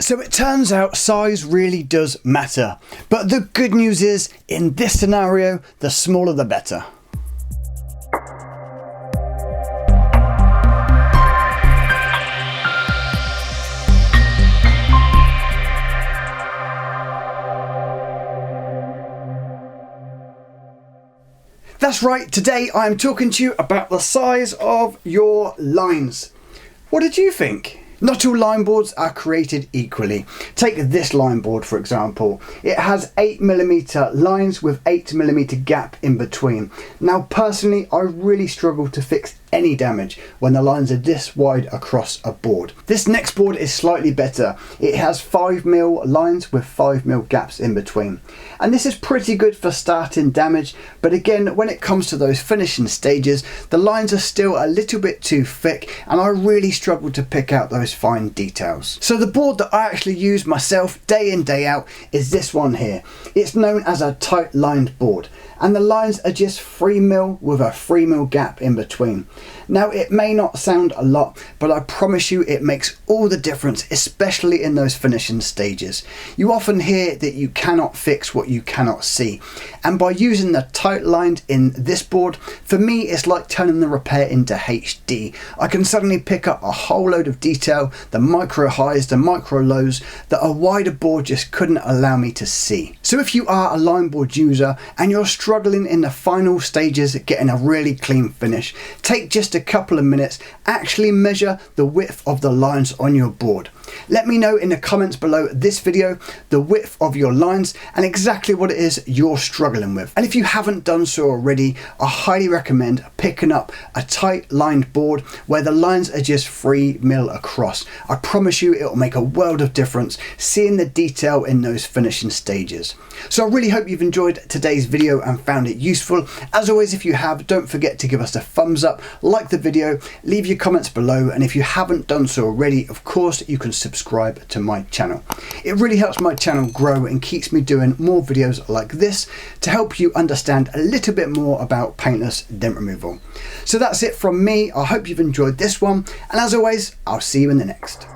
So it turns out size really does matter, but the good news is, in this scenario, the smaller the better. That's right, today I'm talking to you about the size of your lines. What did you think? Not all line boards are created equally. Take this line board for example. It has 8mm lines with 8mm gap in between. Now personally, I really struggle to fix any damage when the lines are this wide across a board. This next board is slightly better. It has 5mm lines with 5mm gaps in between. And this is pretty good for starting damage, but again, when it comes to those finishing stages, the lines are still a little bit too thick and I really struggle to pick out those fine details. So the board that I actually use myself day in day out is this one here. It's known as a tight lined board, and the lines are just 3mm with a 3mm gap in between. Now it may not sound a lot, but I promise you it makes all the difference, especially in those finishing stages. You often hear that you cannot fix what you cannot see, and by using the tight lined in this board, for me it's like turning the repair into HD. I can suddenly pick up a whole load of detail, the micro highs, the micro lows that a wider board just couldn't allow me to see. So if you are a line board user and you're struggling in the final stages at getting a really clean finish, take just a couple of minutes, actually measure the width of the lines on your board. Let me know in the comments below this video the width of your lines and exactly what it is you're struggling with. And if you haven't done so already, I highly recommend picking up a tight lined board where the lines are just 3mm across. I promise you it will make a world of difference seeing the detail in those finishing stages. So I really hope you've enjoyed today's video and found it useful. As always, if you have, don't forget to give us a thumbs up, like the video, leave your comments below, and if you haven't done so already, of course you can subscribe to my channel. It really helps my channel grow and keeps me doing more videos like this to help you understand a little bit more about paintless dent removal. So that's it from me. I hope you've enjoyed this one, and as always, I'll see you in the next.